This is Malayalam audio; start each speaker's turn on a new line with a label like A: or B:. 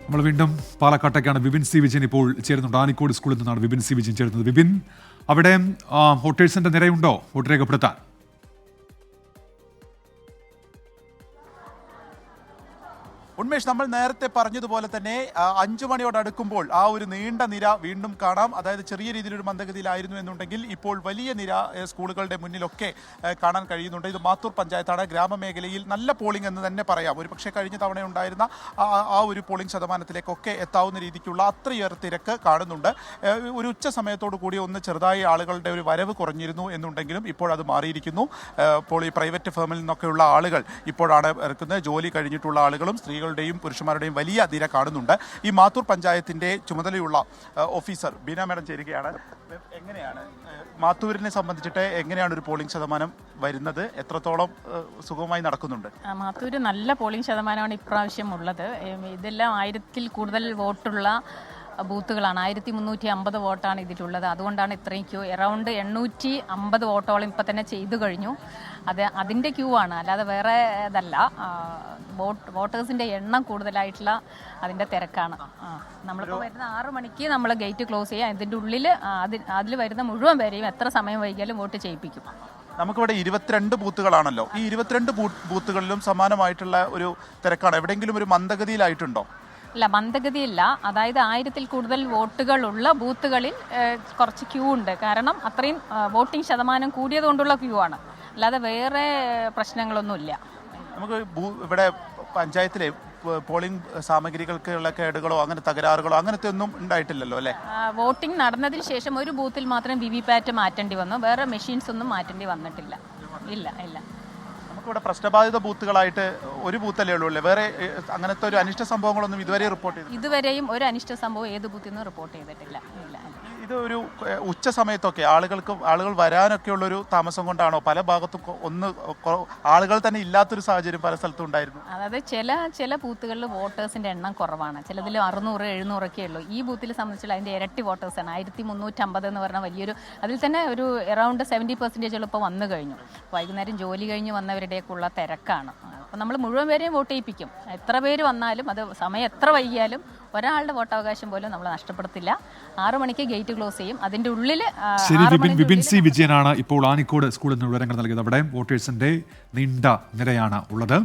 A: നമ്മൾ വീണ്ടും പാലക്കാട്ടേക്കാണ് വിപിൻ സി വിജയൻ ഇപ്പോൾ ചേരുന്നുണ്ട്. ആനിക്കോട് സ്കൂളിൽ നിന്നാണ് വിപിൻ സി വിജയൻ ചേരുന്നത്. വിപിൻ, അവിടെ വോട്ടേഴ്സിന്റെ നിരയുണ്ടോ വോട്ട് രേഖപ്പെടുത്താൻ?
B: ഉന്മേഷ്, നമ്മൾ നേരത്തെ പറഞ്ഞതുപോലെ തന്നെ 5 മണിയോട് അടുക്കുമ്പോൾ ആ ഒരു നീണ്ട നിര വീണ്ടും കാണാം. അതായത് ചെറിയ രീതിയിലൊരു മന്ദഗതിയിലായിരുന്നു എന്നുണ്ടെങ്കിൽ ഇപ്പോൾ വലിയ നിര സ്കൂളുകളുടെ മുന്നിലൊക്കെ കാണാൻ കഴിയുന്നുണ്ട്. ഇത് മാത്തൂർ പഞ്ചായത്താണ്. ഗ്രാമമേഖലയിൽ നല്ല പോളിംഗ് എന്ന് തന്നെ പറയാം. ഒരു പക്ഷേ കഴിഞ്ഞ തവണ ഉണ്ടായിരുന്ന ആ ഒരു പോളിംഗ് ശതമാനത്തിലേക്കൊക്കെ എത്താവുന്ന രീതിക്കുള്ള അത്രയേറെ തിരക്ക് കാണുന്നുണ്ട്. ഒരു ഉച്ച സമയത്തോടു കൂടി ഒന്ന് ചെറുതായി ആളുകളുടെ ഒരു വരവ് കുറഞ്ഞിരുന്നു എന്നുണ്ടെങ്കിലും ഇപ്പോഴത് മാറിയിരിക്കുന്നു. ഇപ്പോൾ ഈ പ്രൈവറ്റ് ഫേമിൽ നിന്നൊക്കെയുള്ള ആളുകൾ ഇപ്പോഴാണ് ഇറക്കുന്നത്. ജോലി കഴിഞ്ഞിട്ടുള്ള ആളുകളും സ്ത്രീകളുടെയും പുരുഷന്മാരുടെയും വലിയ നിര കാണുന്നുണ്ട്. ഈ മാത്തൂർ പഞ്ചായത്തിന്റെ ചുമതലയുള്ള ഓഫീസർ ബീന മേഡം ചേരുകയാണ്. എങ്ങനെയാണ് മാത്തൂരിനെ സംബന്ധിച്ചിട്ട് എങ്ങനെയാണ് ഒരു പോളിംഗ് ശതമാനം വരുന്നത്? എത്രത്തോളം സുഗമമായി നടക്കുന്നുണ്ട്?
C: മാത്തൂര് നല്ല പോളിംഗ് ശതമാനമാണ് ഇപ്രാവശ്യം ഉള്ളത്. ഇതെല്ലാം 1000-ൽ കൂടുതൽ വോട്ടുള്ള ബൂത്തുകളാണ്. 1350 വോട്ടാണ് ഇതിലുള്ളത്. അതുകൊണ്ടാണ് ഇത്രയും ക്യൂ. അറൗണ്ട് 850 വോട്ടോളം ഇപ്പം തന്നെ ചെയ്തു കഴിഞ്ഞു. അതിൻ്റെ ക്യൂ ആണ്, അല്ലാതെ വേറെ ഇതല്ല. വോട്ടേഴ്സിൻ്റെ എണ്ണം കൂടുതലായിട്ടുള്ള അതിൻ്റെ തിരക്കാണ്. നമ്മളിപ്പോൾ വരുന്ന 6 മണിക്ക് നമ്മൾ ഗേറ്റ് ക്ലോസ് ചെയ്യാം. ഇതിൻ്റെ ഉള്ളിൽ അതിൽ വരുന്ന മുഴുവൻ പേരെയും എത്ര സമയം വൈകിയാലും വോട്ട് ചെയ്യിപ്പിക്കും.
B: നമുക്കിവിടെ 22 ബൂത്തുകളാണല്ലോ. ഈ 22 ബൂത്തുകളിലും സമാനമായിട്ടുള്ള ഒരു തിരക്കാണ്. എവിടെയെങ്കിലും ഒരു മന്ദഗതിയിലായിട്ടുണ്ടോ?
C: ഇല്ല, മന്ദഗതിയില്ല. അതായത് 1000-ൽ കൂടുതൽ വോട്ടുകളുള്ള ബൂത്തുകളിൽ കുറച്ച് ക്യൂ ഉണ്ട്. കാരണം അത്രയും വോട്ടിംഗ് ശതമാനം കൂടിയതുകൊണ്ടുള്ള ക്യൂ ആണ്, അല്ലാതെ വേറെ പ്രശ്നങ്ങളൊന്നുമില്ല.
B: നമുക്ക് ഇവിടെ പഞ്ചായത്തിലെ പോളിംഗ് സാമഗ്രികൾക്കുള്ള കേടുകളോ അങ്ങനെ തകരാറുകളോ അങ്ങനത്തെ ഒന്നും ഉണ്ടായിട്ടില്ലല്ലോ അല്ലേ?
C: വോട്ടിംഗ് നടന്നതിന് ശേഷം ഒരു ബൂത്തിൽ മാത്രം VVPAT മാറ്റേണ്ടി വന്നു. വേറെ മെഷീൻസ് ഒന്നും മാറ്റേണ്ടി വന്നിട്ടില്ല. ഇല്ല.
B: നമുക്കിവിടെ പ്രശ്നബാധിത ബൂത്തുകളായിട്ട് ഒരു ബൂത്തല്ലേ ഉള്ളൂ അല്ലേ? വേറെ അങ്ങനത്തെ ഒരു അനിഷ്ട സംഭവങ്ങളൊന്നും ഇതുവരെ റിപ്പോർട്ട് ചെയ്തു?
C: ഇതുവരെയും ഒരു അനിഷ്ട സംഭവം ഏത് ബൂത്തിൽ നിന്നും റിപ്പോർട്ട് ചെയ്തിട്ടില്ല.
B: ഇതൊരു ഉച്ച സമയത്തൊക്കെ ആളുകൾ വരാനൊക്കെ ഉള്ളൊരു താമസം കൊണ്ടാണോ? പല ഭാഗത്തും ആളുകൾ തന്നെ ഇല്ലാത്തൊരു സാഹചര്യം പല സ്ഥലത്തും ഉണ്ടായിരുന്നു.
C: അതായത് ചില ബൂത്തുകളിൽ വോട്ടേഴ്സിന്റെ എണ്ണം കുറവാണ്. ചിലതിൽ 600-700 ഒക്കെ ഉള്ളൂ. ഈ ബൂത്തിൽ സംബന്ധിച്ചുള്ള അതിന്റെ ഇരട്ടി വോട്ടേഴ്സാണ്. 1350 എന്ന് പറഞ്ഞാൽ വലിയൊരു, അതിൽ തന്നെ ഒരു അറൗണ്ട് 70% ഇപ്പോൾ വന്നു കഴിഞ്ഞു. വൈകുന്നേരം ജോലി കഴിഞ്ഞ് വന്നവരുടെയൊക്കെയുള്ള തിരക്കാണ്. അപ്പോൾ നമ്മൾ മുഴുവൻ പേരെയും വോട്ട് ചെയ്യിപ്പിക്കും. എത്ര പേര് വന്നാലും അത് സമയം എത്ര വൈകിയാലും ഒരാളുടെ വോട്ടവകാശം പോലും നമ്മൾ നഷ്ടപ്പെടുത്തില്ല. 6 മണിക്ക് ഗേറ്റ് ക്ലോസ് ചെയ്യും. അതിന്റെ ഉള്ളിൽ
A: വിപിൻ സി വിജയനാണ് ഇപ്പോൾ ആനിക്കോട് സ്കൂളിൽ നിന്ന് വിവരങ്ങൾ നൽകിയത്. അവിടെ വോട്ടേഴ്സിന്റെ നീണ്ട നിരയാണ് ഉള്ളത്.